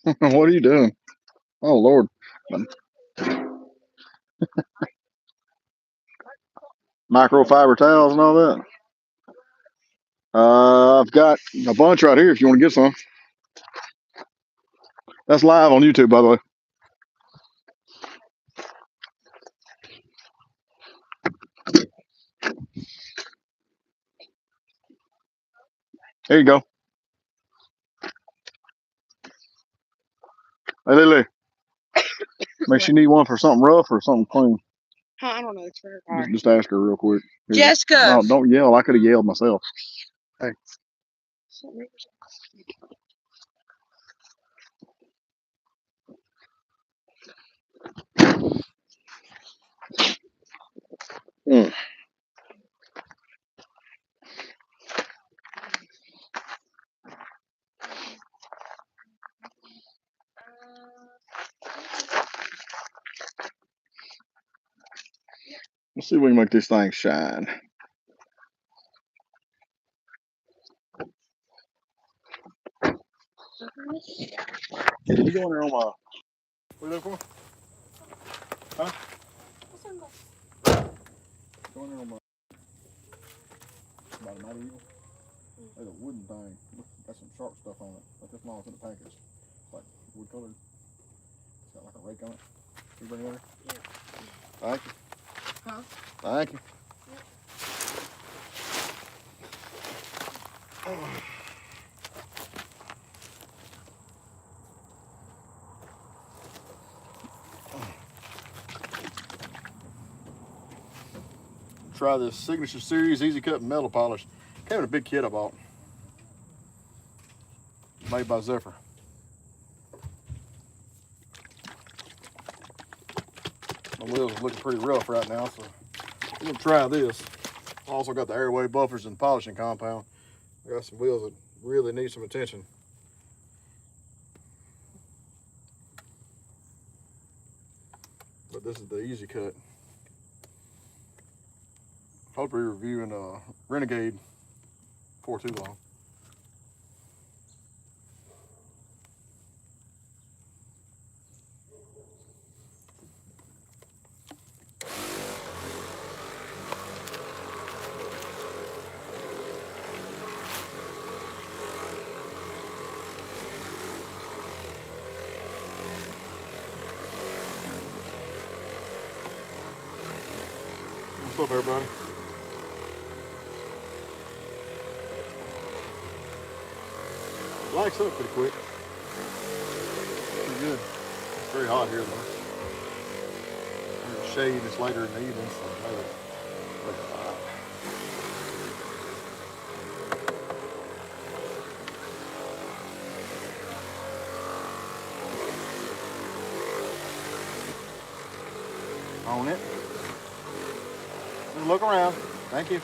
What are you doing? Oh Lord. Microfiber towels and all that. I've got a bunch right here if you want to get some. That's live on YouTube, by the way. There you go. Hey, Lily. Makes you need one for something rough or something clean. I don't know. It's for her car. Just ask her real quick. Here. Jessica. No, don't yell. I could have yelled myself. Hey. Mm. Let's see if we can make this thing shine. Can you go in there on my... What are you looking for? Huh? Go in there on my... About a matter eagle? There's a wooden thing. Got some sharp stuff on it. Like this long in the package. It's like wood colored. It's got like a rake on it. Can you bring it over? Yeah. Thank you. Huh? Thank you. Yeah. Oh. Try this Signature Series Easy Cut Metal Polish. Came in a big kit I bought. Made by Zephyr. My wheels are looking pretty rough right now, so I'm gonna try this. Also got the airway buffers and polishing compound. I got some wheels that really need some attention. But this is the Easy Cut. Hope to be reviewing Renegade before too long. What's up, everybody? Lights up pretty quick. Pretty good. It's very hot here though. There's a shade. It's later in the evening, so maybe hot. On it. Just look around. Thank you.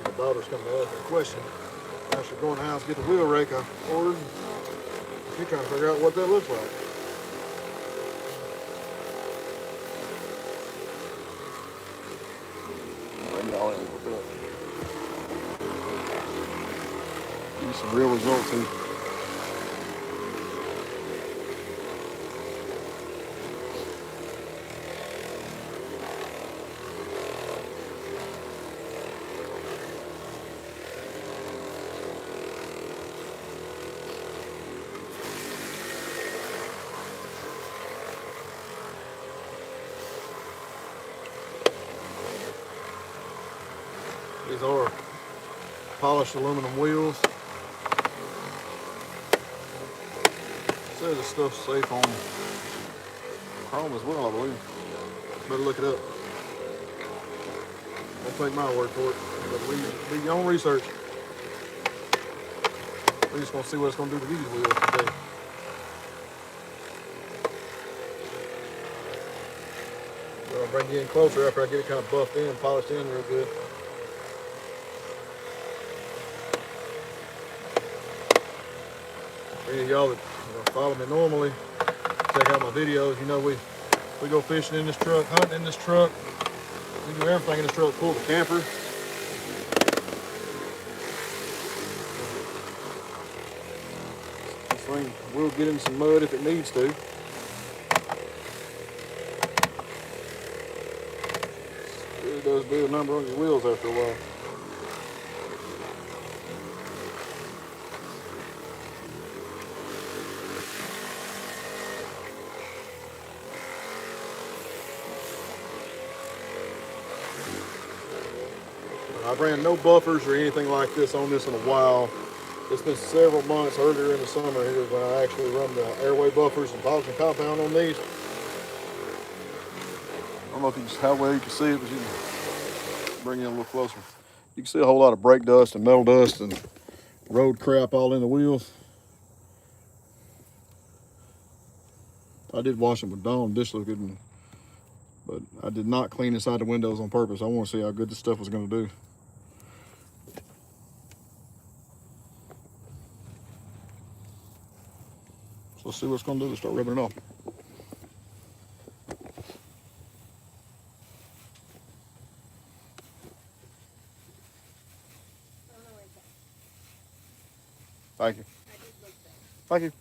My daughter's coming to ask me a question. I should go in the house, get the wheel rake I ordered. She's trying to figure out what that looks like. Bring y'all in a little bit. Give you some real results here. These are polished aluminum wheels. It says this stuff's safe on chrome as well, I believe. Better look it up. Don't take my word for it. But do your own research. We're just gonna see what it's gonna do to these wheels today. I'll bring you in closer after I get it kind of buffed in, polished in real good. For any of y'all that follow me normally, check out my videos. You know we go fishing in this truck, hunting in this truck. We do everything in this truck. Pull the camper. This thing will get in some mud if it needs to. It does do a number on your wheels after a while. I ran no buffers or anything like this on this in a while. It's been several months earlier in the summer here when I actually run the airway buffers and polishing compound on these. I don't know if you how well you can see it, but you can bring it in a little closer. You can see a whole lot of brake dust and metal dust and road crap all in the wheels. I did wash them with Dawn dish liquid, but I did not clean inside the windows on purpose. I want to see how good this stuff was going to do. So let's see what it's going to do to start rubbing it off. Thank you. Thank you.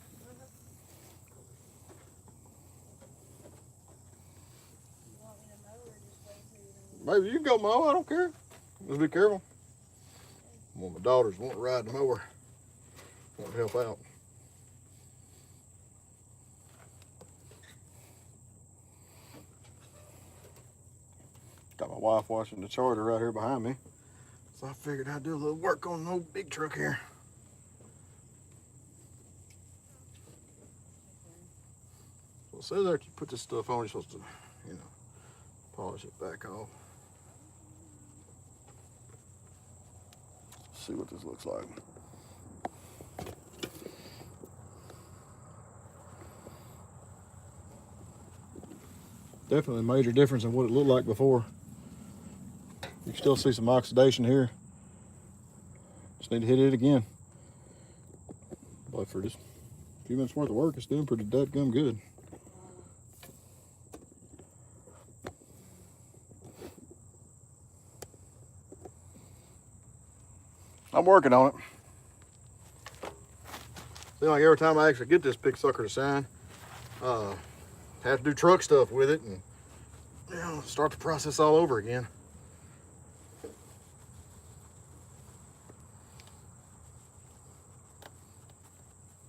Maybe you can go mow, I don't care. Just be careful. Well, my daughters won't ride the mower. Want to help out. Got my wife washing the Charger right here behind me. So I figured I'd do a little work on the old big truck here. So it says there, you put this stuff on, you're supposed to, you know, polish it back off. See what this looks like. Definitely a major difference in what it looked like before. You can still see some oxidation here. Just need to hit it again. But for just a few minutes worth of work, it's doing pretty dadgum good. I'm working on it. Seems like every time I actually get this big sucker to shine, have to do truck stuff with it and, you know, start the process all over again.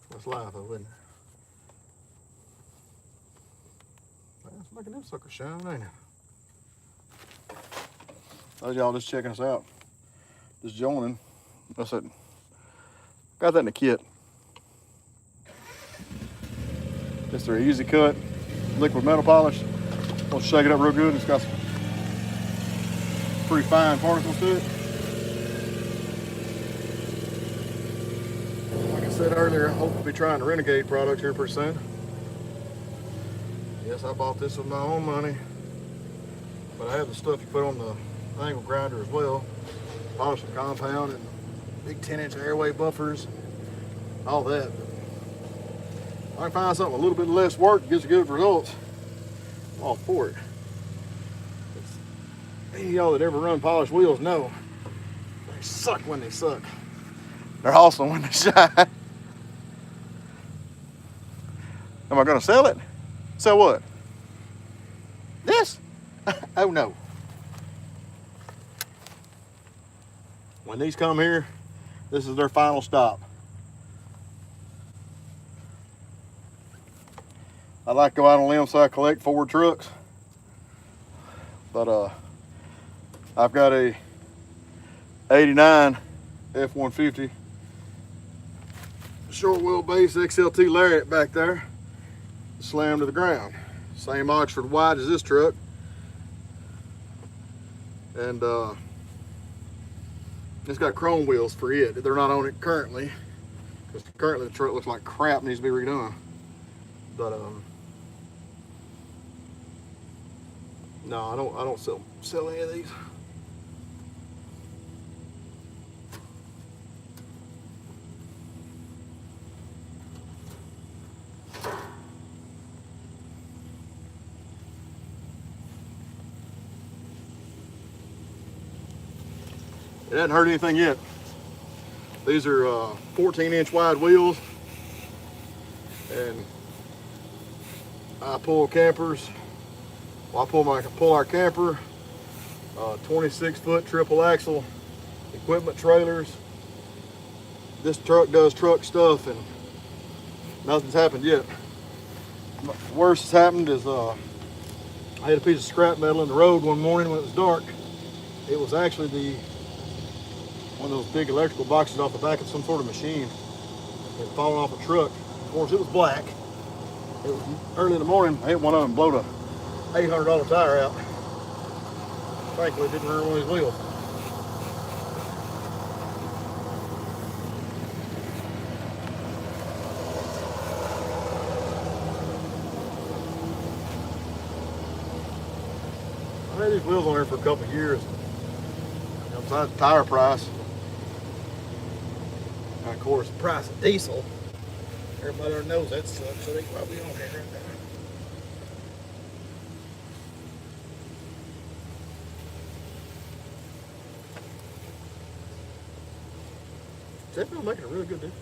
That's life though, isn't it? It's making them suckers shine, ain't it? Those y'all just checking us out, just joining. That's it. Got that in the kit. It's their easy cut liquid metal polish. We'll shake it up real good. It's got some pretty fine particles to it. Like I said earlier, I hope to be trying the Renegade product here pretty soon. Yes, I bought this with my own money, but I have the stuff you put on the angle grinder as well. Polishing compound and big 10-inch airway buffers, all that. If I can find something a little bit less work, gets good results, I'm all for it. Any of y'all that ever run polished wheels know they suck when they suck. They're awesome when they shine. Am I gonna sell it? Sell what? This? Oh no. When these come here, this is their final stop. I like to go out on a limb so I collect Ford trucks. But I've got a 89 F-150 short wheelbase XLT Lariat back there, slammed to the ground. Same Oxford wide as this truck. And it's got chrome wheels for it. They're not on it currently, because currently the truck looks like crap, needs to be redone. But no, I don't sell any of these. It hasn't hurt anything yet. These are 14-inch wide wheels. and I pull campers. Well, I pull our camper, 26-foot triple axle equipment trailers. This truck does truck stuff, and nothing's happened yet. The worst that's happened is I had a piece of scrap metal in the road one morning when it was dark. It was actually one of those big electrical boxes off the back of some sort of machine. It had fallen off a truck. Of course, it was black. It was early in the morning. I hit one of them and blowed a $800 tire out. Thankfully, it didn't ruin one of his wheels. I had these wheels on there for a couple of years. Besides the tire price, and of course the price of diesel. Everybody already knows that sucks, so they probably on there right now. Zephyr making a really good difference.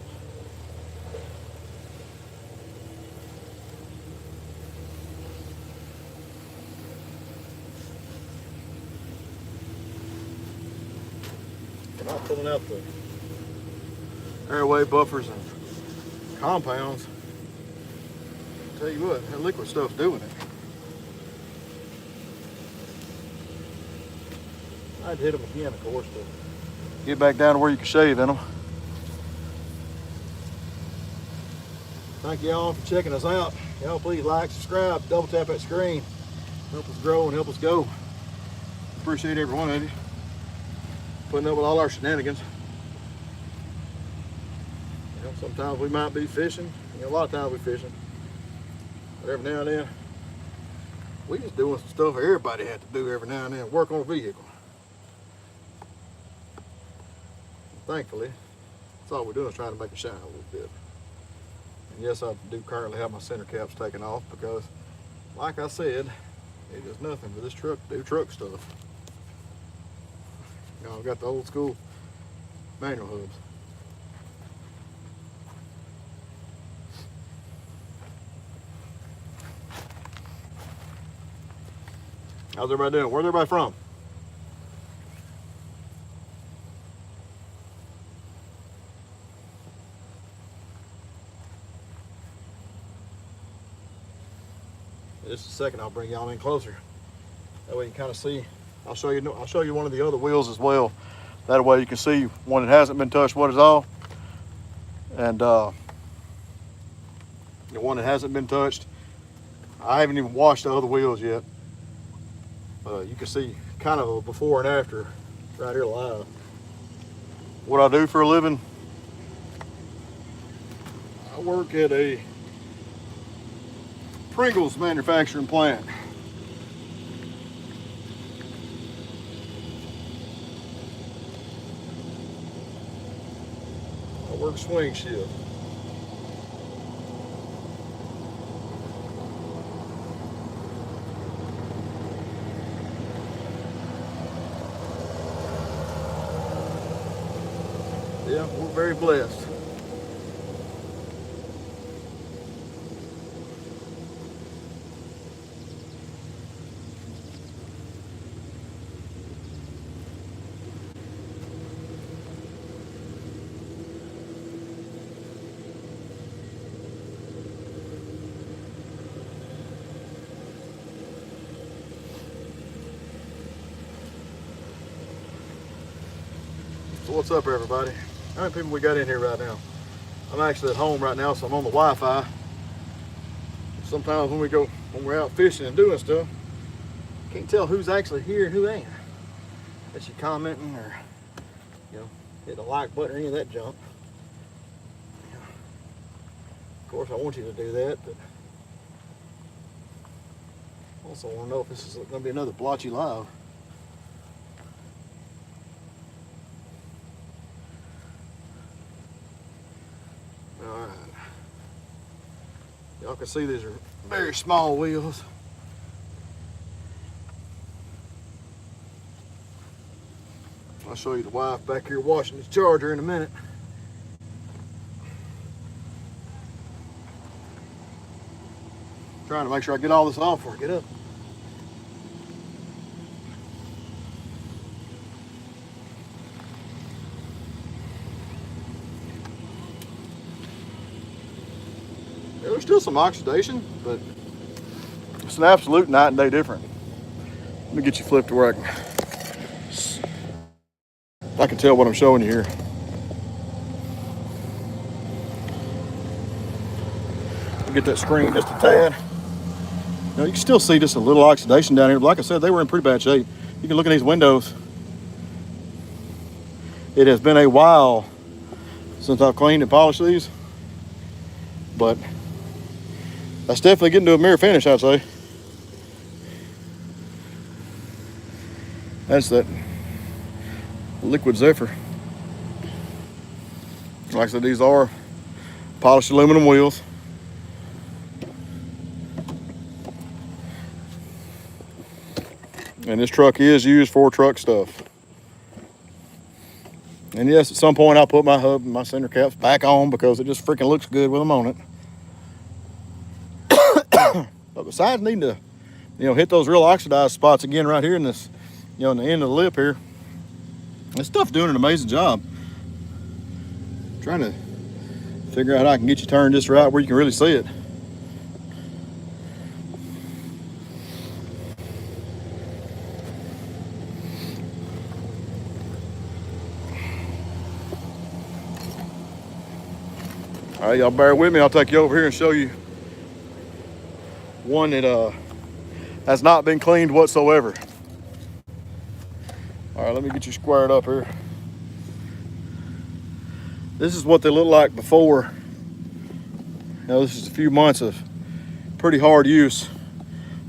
We're not pulling out the airway buffers and compounds. I'll tell you what, that liquid stuff's doing it. I'd hit them again, of course, to get back down to where you can shave in them. Thank y'all for checking us out. Y'all please like, subscribe, double tap that screen. Help us grow and help us go. Appreciate every one of you putting up with all our shenanigans. You know, sometimes we might be fishing. You know, a lot of times we fishing. But every now and then, we just doing some stuff everybody had to do every now and then, work on a vehicle. Thankfully, that's all we're doing is trying to make it shine a little bit. And yes, I do currently have my center caps taken off because, like I said, it is nothing for this truck to do truck stuff. You know, I've got the old school manual hubs. How's everybody doing? Where's everybody from? Just a second, I'll bring y'all in closer. That way you can kind of see. I'll show you one of the other wheels as well. That way you can see one that hasn't been touched, what is all, and the one that hasn't been touched. I haven't even washed the other wheels yet. You can see kind of a before and after right here live. What I do for a living, I work at a Pringles manufacturing plant. I work swing shift. Yeah, we're very blessed. So what's up, everybody? How many people we got in here right now? I'm actually at home right now, so I'm on the Wi-Fi. Sometimes when we're out fishing and doing stuff, can't tell who's actually here and who ain't. Unless you're commenting or, you know, hit the like button or any of that junk. Yeah. Of course, I want you to do that, but also want to know if this is going to be another blotchy live. Alright. Y'all can see these are very small wheels. I'll show you the wife back here washing this charger in a minute. Trying to make sure I get all this off before I get up. Yeah, there's still some oxidation, but it's an absolute night and day difference. Let me get you flipped to where I can tell what I'm showing you here. Get that screen just a tad. You know, you can still see just a little oxidation down here, but like I said, they were in pretty bad shape. You can look at these windows. It has been a while since I've cleaned and polished these, but that's definitely getting to a mirror finish, I'd say. That's that liquid zephyr. Like I said, these are polished aluminum wheels. And this truck is used for truck stuff. And yes, at some point I'll put my hub and my center caps back on because it just freaking looks good with them on it. But besides needing to, hit those real oxidized spots again right here in this, in the end of the lip here, this stuff's doing an amazing job. I'm trying to figure out how I can get you turned just right where you can really see it. All right, y'all bear with me. I'll take you over here and show you one that has not been cleaned whatsoever. All right, let me get you squared up here. This is what they look like before. This is a few months of pretty hard use,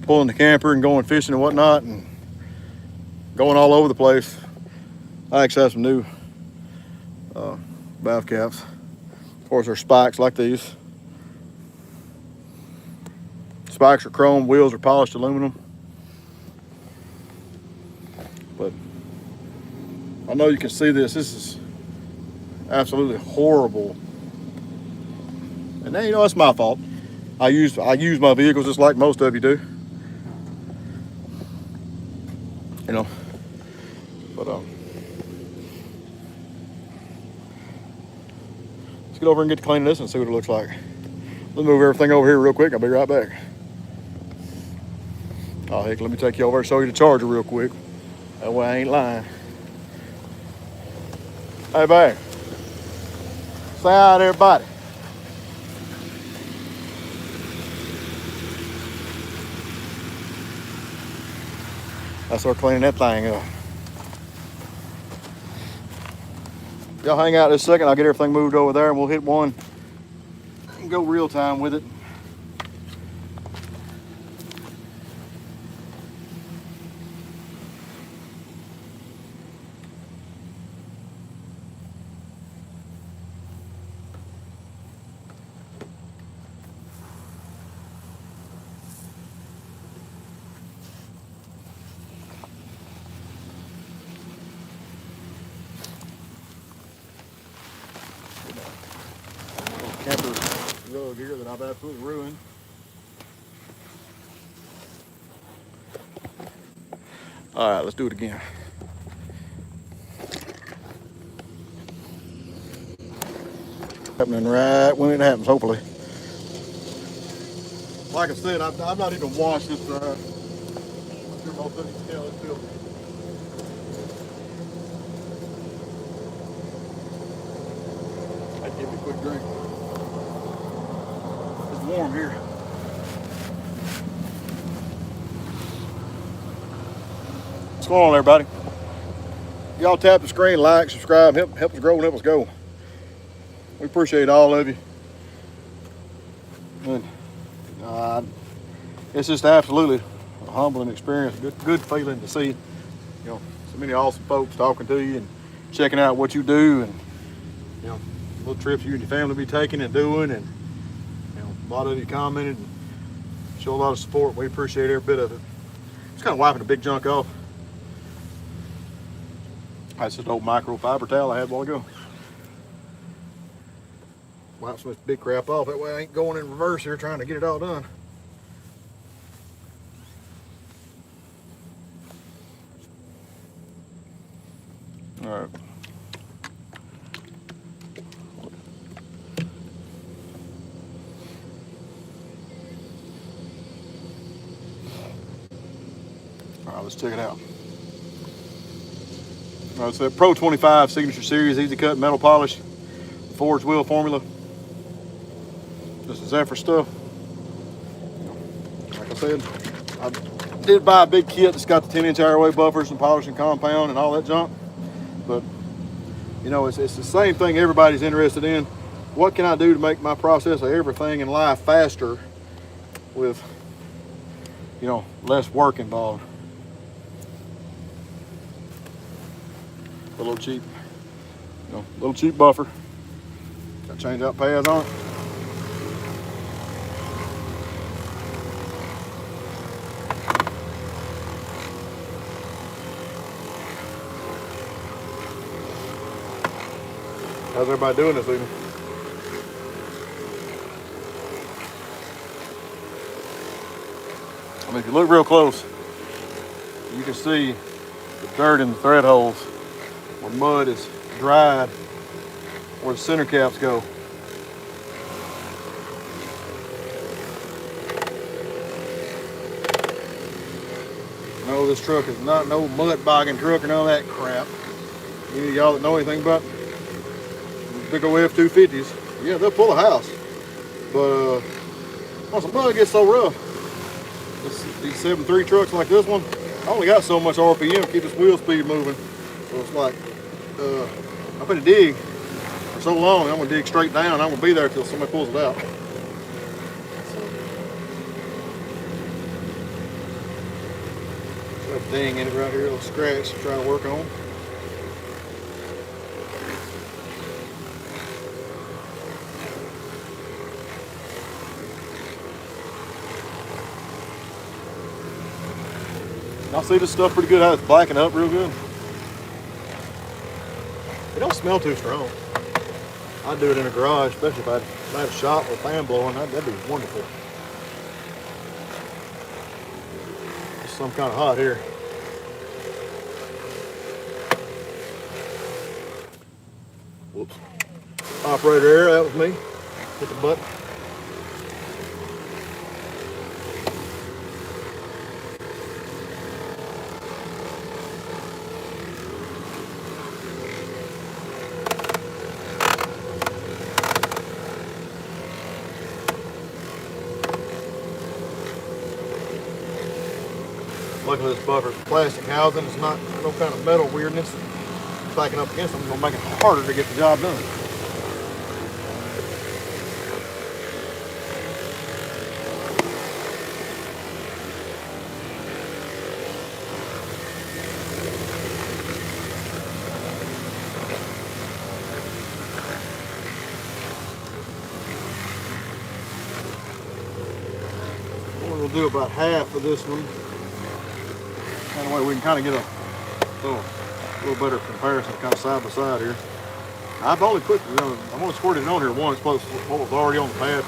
pulling the camper and going fishing and whatnot and going all over the place. I actually have some new valve caps. Of course, there's spikes like these. Spikes are chrome, wheels are polished aluminum. But I know you can see this. This is absolutely horrible. And then, that's my fault. I use my vehicles just like most of you do. But let's get over and get to cleaning this and see what it looks like. Let's move everything over here real quick. I'll be right back. Oh heck, let me take you over and show you the charger real quick. That way I ain't lying. Hey babe. Say hi to everybody. I start cleaning that thing up. Y'all hang out this second. I'll get everything moved over there and we'll hit one and go real time with it. Camper rug here that I've absolutely ruined. All right, let's do it again. Happening right when it happens, hopefully. Like I said, I've not even washed this drive. I'm sure most of you can tell it's filthy. I'd give it a quick drink. It's warm here. What's going on, everybody? Y'all tap the screen, like, subscribe, help us grow and help us go. We appreciate all of you. And it's just absolutely a humbling experience. Good feeling to see, so many awesome folks talking to you and checking out what you do, and little trips you and your family be taking and doing, and a lot of you commented and show a lot of support. We appreciate every bit of it. Just kind of wiping the big junk off. That's just an old microfiber towel I had a while ago. Wipe some of this big crap off. That way I ain't going in reverse here trying to get it all done. All right. All right, let's check it out. All right, so Pro 25 Signature Series Easy Cut Metal Polish, Forged Wheel Formula. This is Zephyr stuff. Like I said, I did buy a big kit that's got the 10-inch airway buffers and polishing compound and all that junk. But, you know, it's the same thing everybody's interested in. What can I do to make my process of everything in life faster with, you know, less work involved? A little cheap, you know, little cheap buffer. Got to change out pads on it. How's everybody doing this evening? I mean, if you look real close, you can see the dirt in the thread holes where mud is dried, where the center caps go. No, this truck is not no mud bogging truck or none of that crap. Any of y'all that know anything about big old F-250s, yeah, they'll pull a house. But once the mud gets so rough, these 7.3 trucks like this one, I only got so much RPM to keep this wheel speed moving. So it's like, I'm gonna dig for so long, I'm gonna dig straight down. I'm gonna be there until somebody pulls it out. Got a ding in it right here, a little scratch to try to work on. Y'all see this stuff pretty good, how it's blacking up real good? It don't smell too strong. I'd do it in a garage, especially if I had a shop with a fan blowing, that'd be wonderful. It's some kind of hot here. Whoops. Operator error, that was me. Hit the button. Luckily this buffer's plastic housing, it's not no kind of metal weirdness. Backing up against them, it's gonna make it harder to get the job done. We'll do about half of this one. That way we can kind of get a little better comparison, kind of side by side here. I've only put, I'm only squirted it on here once, plus what was already on the pad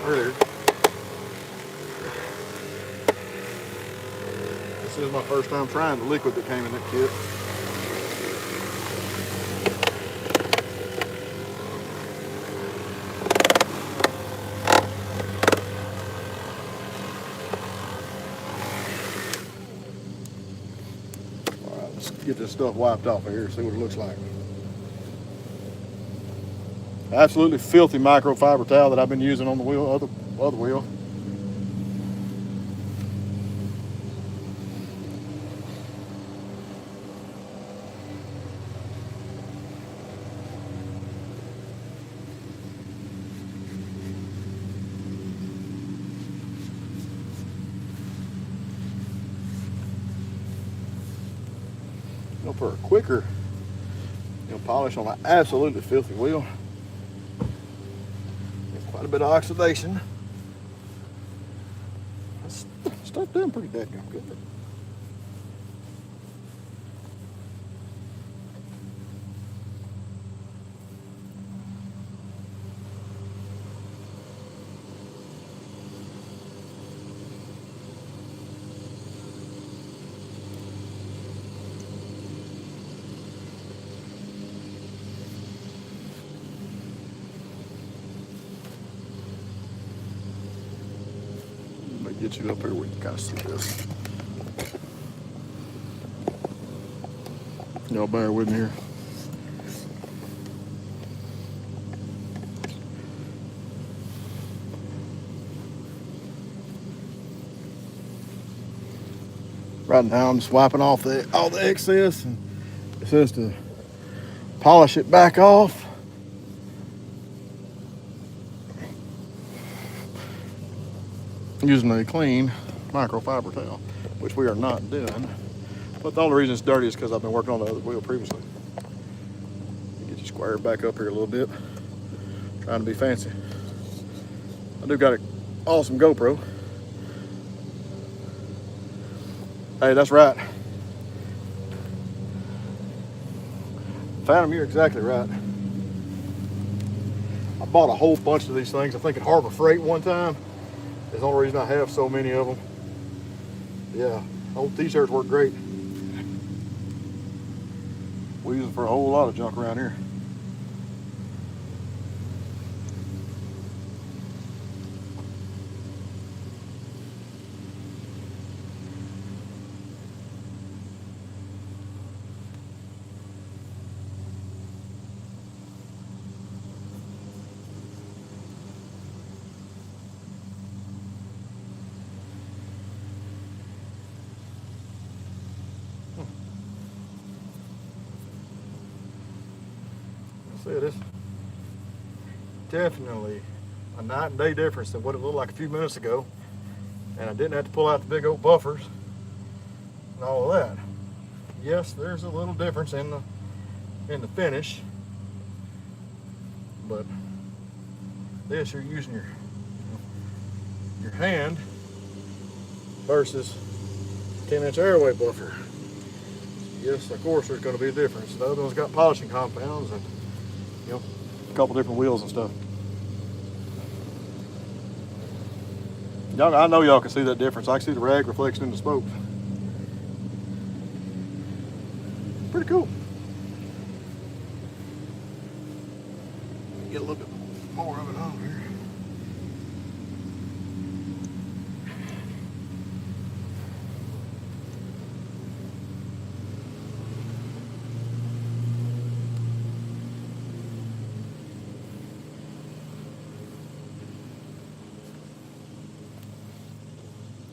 earlier. This is my first time trying the liquid that came in that kit. Get this stuff wiped off of here, see what it looks like. Absolutely filthy microfiber towel that I've been using on the wheel, other wheel. For a quicker, polish on an absolutely filthy wheel. There's quite a bit of oxidation. Stuff doing pretty damn good. get you up here where you can kind of see this. Y'all bear with me here. Right now I'm just wiping off all the excess, and it says to polish it back off. Using a clean microfiber towel, which we are not doing. But the only reason it's dirty is because I've been working on the other wheel previously. Get you squared back up here a little bit. Trying to be fancy. I do got an awesome GoPro. Hey, that's right. Phantom, you're exactly right. I bought a whole bunch of these things, I think at Harbor Freight one time. That's the only reason I have so many of them. Yeah, old t-shirts work great. We use them for a whole lot of junk around here. See, it is definitely a night and day difference than what it looked like a few minutes ago. And I didn't have to pull out the big old buffers and all of that. Yes, there's a little difference in the finish, but this, you're using your hand versus 10-inch airway buffer. Yes, of course there's going to be a difference. The other one's got polishing compounds and a couple different wheels and stuff. Y'all, I know y'all can see that difference. I can see the rag reflection in the spokes. Pretty cool. Get a little bit more of it on here.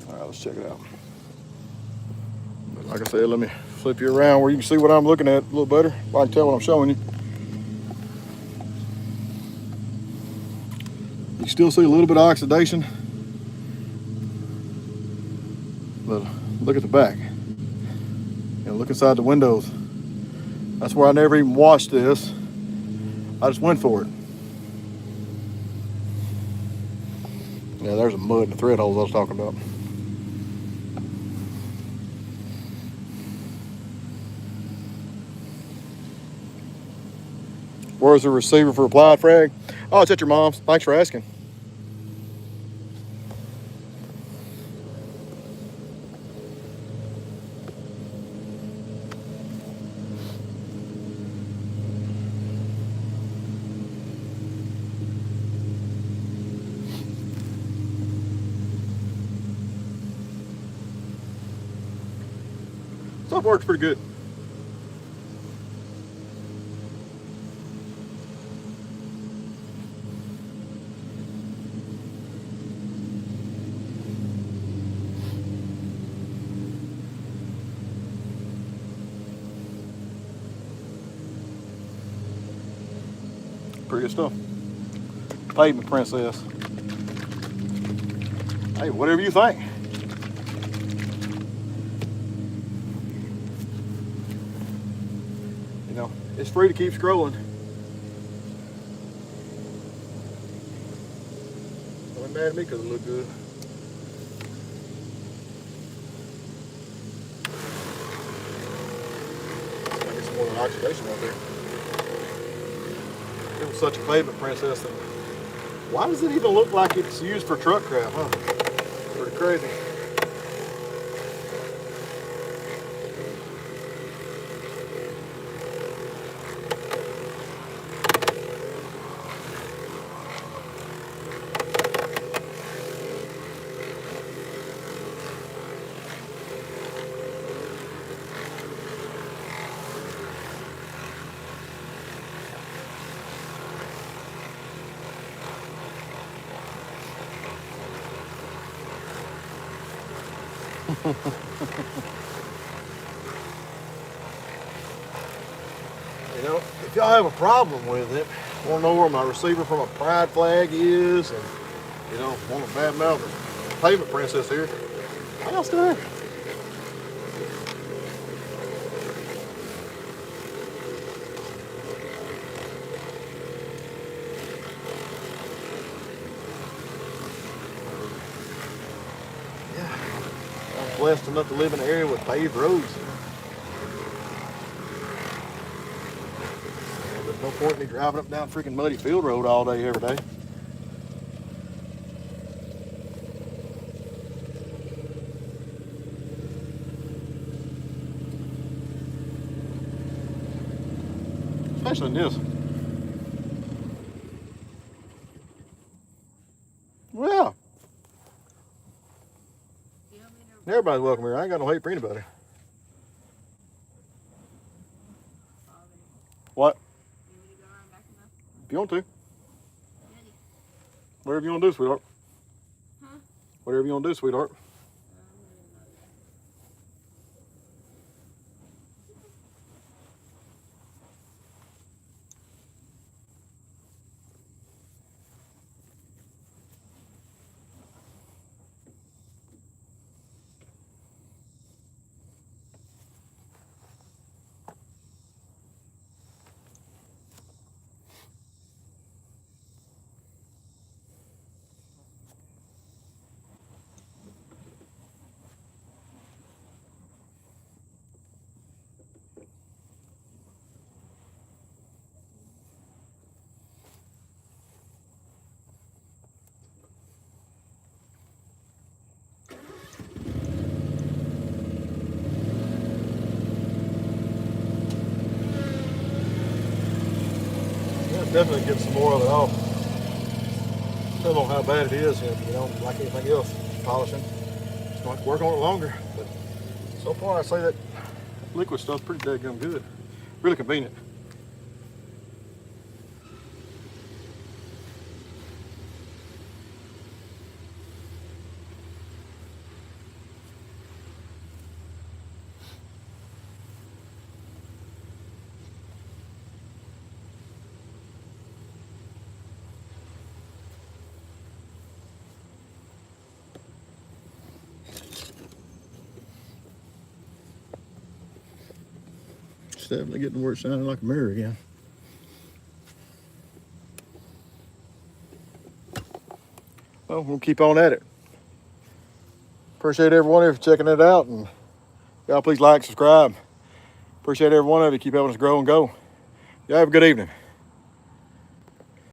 All right, let's check it out. But like I said, let me flip you around where you can see what I'm looking at a little better. I can tell what I'm showing you. You still see a little bit of oxidation, but look at the back. Look inside the windows. That's where I never even washed this. I just went for it. Yeah, there's a mud in the thread holes I was talking about. Where's the receiver for applied frag? Oh, it's at your mom's. Thanks for asking. Stuff works pretty good. Pretty good stuff. Pavement princess. Hey, whatever you think. It's free to keep scrolling. Don't be mad at me because it looked good. I get some more oxidation out there. It was such a pavement princess. Why does it even look like it's used for truck crap, huh? Pretty crazy. You know, if y'all have a problem with it, want to know where my receiver from a pride flag is, and you know, want to badmouth the pavement princess here, how y'all still there? I'm blessed enough to live in an area with paved roads. There's no point in me driving up and down freaking muddy field road all day, every day. Especially in this. Well, everybody's welcome here. I ain't got no hate for anybody. What? If you want to. Whatever you want to do, sweetheart. Huh? Whatever you want to do, sweetheart. Definitely get some more of it off. Depends on how bad it is, and you know, like anything else, polishing. Just going to work on it longer. But so far, I say that liquid stuff's pretty daggum good. Really convenient. Definitely getting where it's shining like a mirror again. Well, we'll keep on at it. Appreciate every one of you for checking it out, and y'all please like, subscribe. Appreciate every one of you. Keep helping us grow and go. Y'all have a good evening.